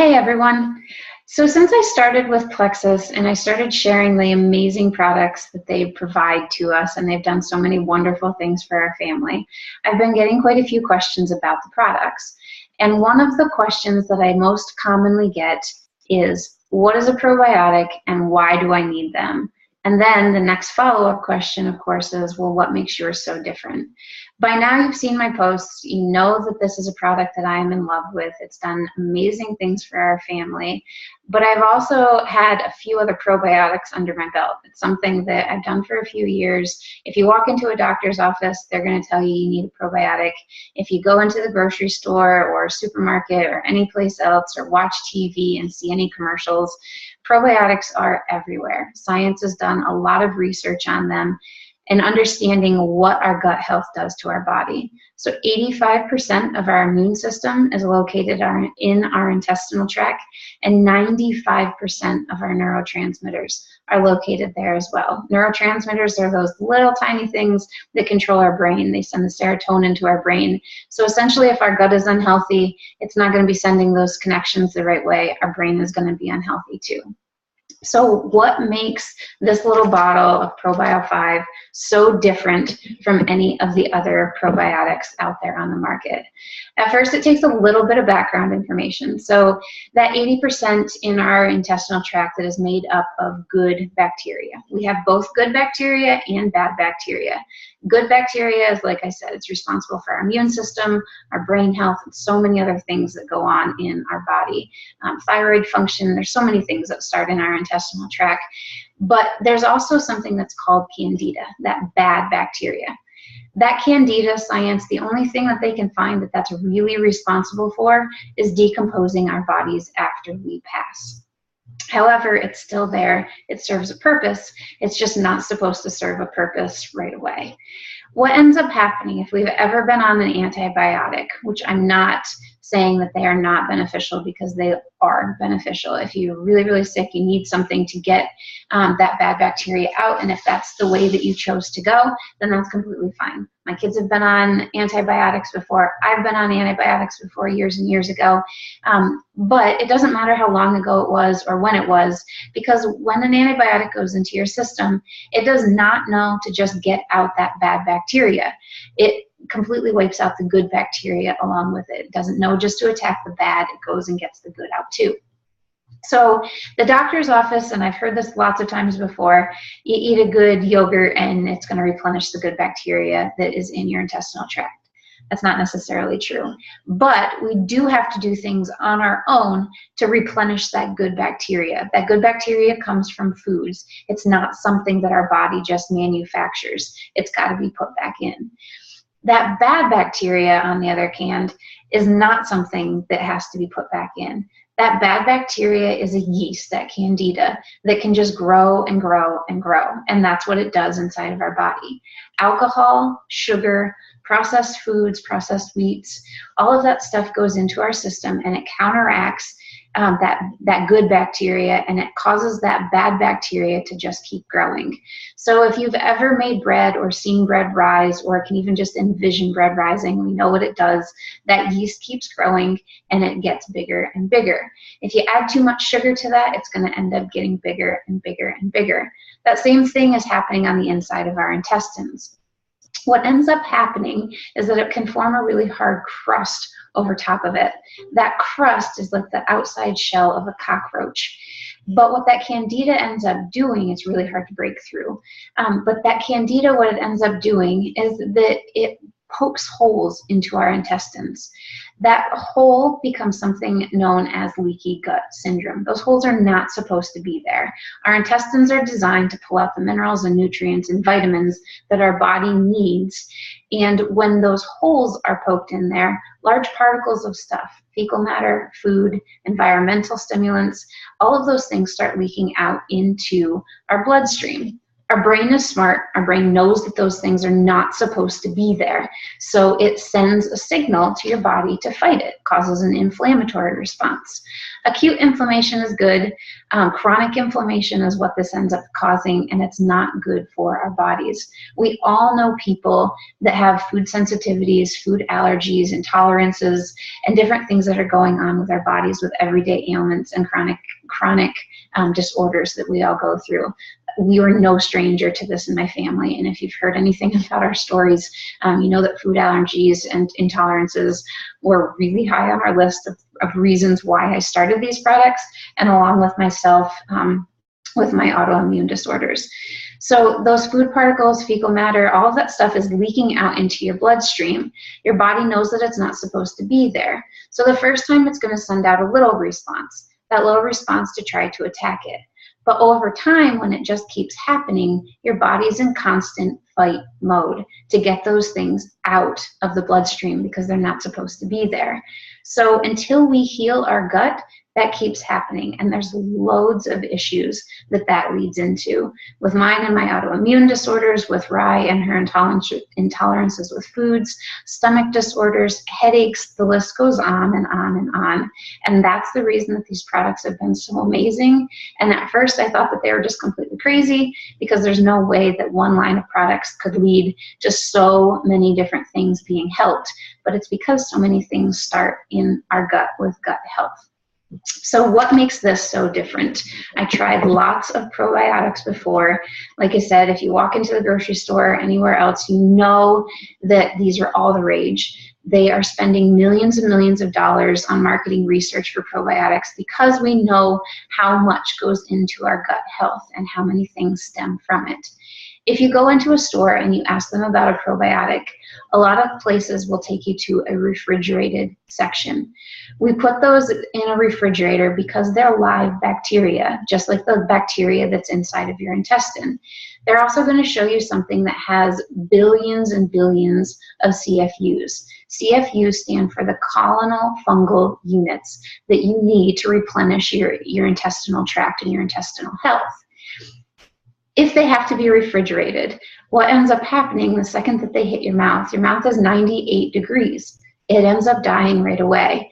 Hey everyone. So since I started with Plexus and I started sharing the amazing products that they provide to us, and they've done so many wonderful things for our family, I've been getting quite a few questions about the products. And one of the questions that I most commonly get is, what is a probiotic and why do I need them? And then the next follow-up question, of course, is, well, what makes yours so different? By now you've seen my posts. You know that this is a product that I am in love with. It's done amazing things for our family. But I've also had a few other probiotics under my belt. It's something that I've done for a few years. If you walk into a doctor's office, they're going to tell you need a probiotic. If you go into the grocery store or supermarket or any place else or watch TV and see any commercials, probiotics are everywhere. Science has done a lot of research on them and understanding what our gut health does to our body. So 85% of our immune system is located in our intestinal tract, and 95% of our neurotransmitters are located there as well. Neurotransmitters are those little tiny things that control our brain. They send the serotonin to our brain. So essentially, if our gut is unhealthy, it's not going to be sending those connections the right way. Our brain is going to be unhealthy too. So what makes this little bottle of Probio5 so different from any of the other probiotics out there on the market? At first, it takes a little bit of background information. So that 80% in our intestinal tract that is made up of good bacteria. We have both good bacteria and bad bacteria. Good bacteria is, like I said, it's responsible for our immune system, our brain health, and so many other things that go on in our body. Thyroid function, there's so many things that start in our intestinal tract. But there's also something that's called candida, that bad bacteria. That candida science, the only thing that they can find that's really responsible for is decomposing our bodies after we pass. However, it's still there. It serves a purpose. It's just not supposed to serve a purpose right away. What ends up happening if we've ever been on an antibiotic, which I'm not saying that they are not beneficial, because they are beneficial. If you're really, really sick, you need something to get that bad bacteria out, and if that's the way that you chose to go, then that's completely fine. My kids have been on antibiotics before. I've been on antibiotics before, years and years ago. But it doesn't matter how long ago it was or when it was, because when an antibiotic goes into your system, it does not know to just get out that bad bacteria. It completely wipes out the good bacteria along with it. It doesn't know just to attack the bad. It goes and gets the good out too. So the doctor's office, and I've heard this lots of times before, you eat a good yogurt and it's going to replenish the good bacteria that is in your intestinal tract. That's not necessarily true. But we do have to do things on our own to replenish that good bacteria. That good bacteria comes from foods. It's not something that our body just manufactures. It's got to be put back in. That bad bacteria, on the other hand, is not something that has to be put back in. That bad bacteria is a yeast, that candida, that can just grow and grow and grow. And that's what it does inside of our body. Alcohol, sugar, processed foods, processed wheats, all of that stuff goes into our system, and it counteracts that good bacteria, and it causes that bad bacteria to just keep growing. So if you've ever made bread or seen bread rise, or can even just envision bread rising, we know what it does. That yeast keeps growing and it gets bigger and bigger. If you add too much sugar to that, it's going to end up getting bigger and bigger and bigger. That same thing is happening on the inside of our intestines. What ends up happening is that it can form a really hard crust over top of it. That crust is like the outside shell of a cockroach. But what that candida ends up doing, it's really hard to break through. But that candida, what it ends up doing is that it pokes holes into our intestines. That hole becomes something known as leaky gut syndrome. Those holes are not supposed to be there. Our intestines are designed to pull out the minerals and nutrients and vitamins that our body needs. And when those holes are poked in there, large particles of stuff, fecal matter, food, environmental stimulants, all of those things start leaking out into our bloodstream. Our brain is smart. Our brain knows that those things are not supposed to be there. So it sends a signal to your body to fight it, causes an inflammatory response. Acute inflammation is good. Chronic inflammation is what this ends up causing, and it's not good for our bodies. We all know people that have food sensitivities, food allergies, intolerances, and different things that are going on with our bodies with everyday ailments and chronic disorders that we all go through. We were no stranger to this in my family, and if you've heard anything about our stories, you know that food allergies and intolerances were really high on our list of reasons why I started these products, and along with myself, with my autoimmune disorders. So those food particles, fecal matter, all of that stuff is leaking out into your bloodstream. Your body knows that it's not supposed to be there. So the first time it's going to send out a little response, that little response to try to attack it. But over time, when it just keeps happening, your body's in constant fight mode to get those things out of the bloodstream because they're not supposed to be there. So until we heal our gut, that keeps happening, and there's loads of issues that leads into. With mine and my autoimmune disorders, with Rye and her intolerances with foods, stomach disorders, headaches, the list goes on and on and on. And that's the reason that these products have been so amazing. And at first I thought that they were just completely crazy, because there's no way that one line of products could lead to so many different things being helped. But it's because so many things start in our gut with gut health. So what makes this so different? I tried lots of probiotics before. Like I said, if you walk into the grocery store or anywhere else, you know that these are all the rage. They are spending millions and millions of dollars on marketing research for probiotics because we know how much goes into our gut health and how many things stem from it. If you go into a store and you ask them about a probiotic, a lot of places will take you to a refrigerated section. We put those in a refrigerator because they're live bacteria, just like the bacteria that's inside of your intestine. They're also going to show you something that has billions and billions of CFUs. CFUs stand for the colonal fungal units that you need to replenish your intestinal tract and your intestinal health. If they have to be refrigerated, what ends up happening the second that they hit your mouth is 98 degrees. It ends up dying right away,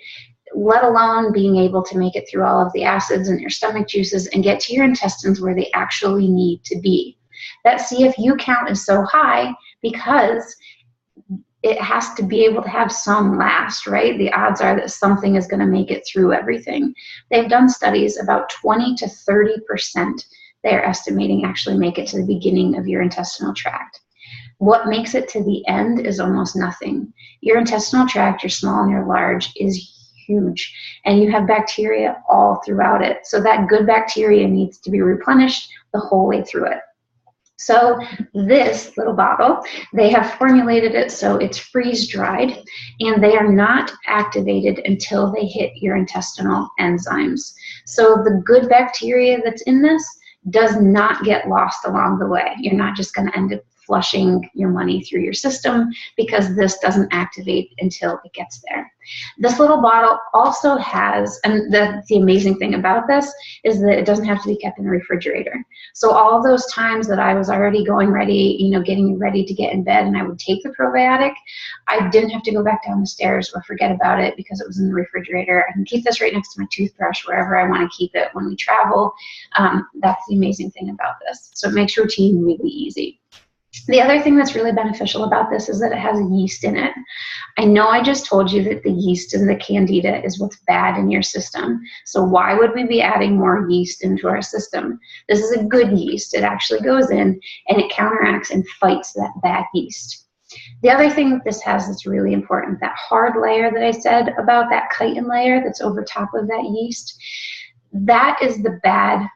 let alone being able to make it through all of the acids in your stomach juices and get to your intestines where they actually need to be. That CFU count is so high because it has to be able to have some last, right? The odds are that something is going to make it through everything. They've done studies about 20 to 30%. They're estimating actually make it to the beginning of your intestinal tract. What makes it to the end is almost nothing. Your intestinal tract, your small and your large, is huge, and you have bacteria all throughout it. So that good bacteria needs to be replenished the whole way through it. So this little bottle, they have formulated it so it's freeze-dried, and they are not activated until they hit your intestinal enzymes. So the good bacteria that's in this does not get lost along the way. You're not just going to end up flushing your money through your system because this doesn't activate until it gets there. This little bottle also has, and the amazing thing about this is that it doesn't have to be kept in the refrigerator. So all of those times that I was already going ready, getting ready to get in bed, and I would take the probiotic, I didn't have to go back down the stairs or forget about it because it was in the refrigerator. I can keep this right next to my toothbrush wherever I want to keep it when we travel. That's the amazing thing about this. So it makes routine really easy. The other thing that's really beneficial about this is that it has yeast in it. I know I just told you that the yeast and the candida is what's bad in your system. So why would we be adding more yeast into our system? This is a good yeast. It actually goes in and it counteracts and fights that bad yeast. The other thing that this has that's really important, that hard layer that I said about, that chitin layer that's over top of that yeast, that is the bad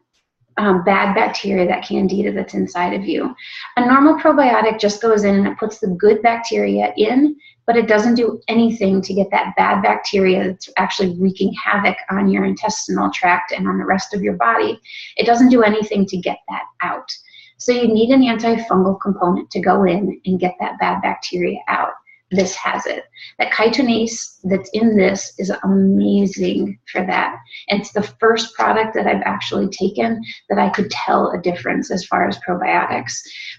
bacteria, that candida that's inside of you. A normal probiotic just goes in and it puts the good bacteria in, but it doesn't do anything to get that bad bacteria that's actually wreaking havoc on your intestinal tract and on the rest of your body. It doesn't do anything to get that out. So you need an antifungal component to go in and get that bad bacteria out. this has it. That chitinase that's in this is amazing for that. And it's the first product that I've actually taken that I could tell a difference as far as probiotics.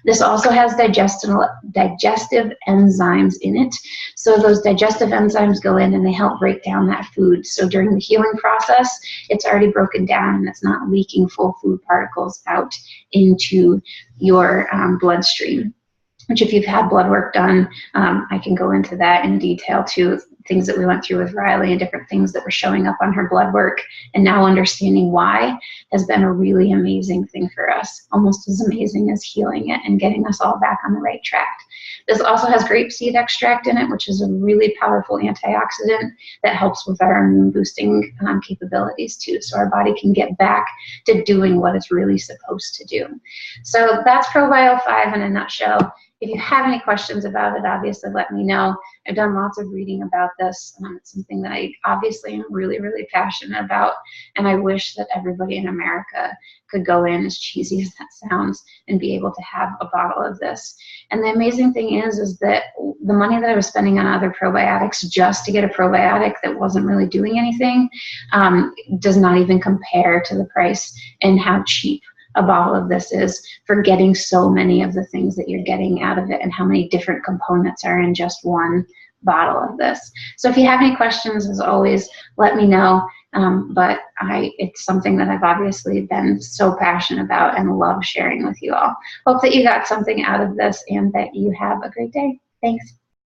This also has digestive enzymes in it. So those digestive enzymes go in and they help break down that food. So during the healing process, it's already broken down and it's not leaking full food particles out into your bloodstream. Which if you've had blood work done, I can go into that in detail too, things that we went through with Riley and different things that were showing up on her blood work, and now understanding why has been a really amazing thing for us, almost as amazing as healing it and getting us all back on the right track. This also has grapeseed extract in it, which is a really powerful antioxidant that helps with our immune boosting capabilities too, so our body can get back to doing what it's really supposed to do. So that's Probio5 in a nutshell. If you have any questions about it, obviously let me know. I've done lots of reading about this. It's something that I obviously am really, really passionate about, and I wish that everybody in America could go in, as cheesy as that sounds, and be able to have a bottle of this. And the amazing thing is that the money that I was spending on other probiotics just to get a probiotic that wasn't really doing anything does not even compare to the price and how cheap a bottle of this is for getting so many of the things that you're getting out of it and how many different components are in just one bottle of this. So if you have any questions, as always, let me know. But it's something that I've obviously been so passionate about and love sharing with you all. Hope that you got something out of this and that you have a great day. Thanks.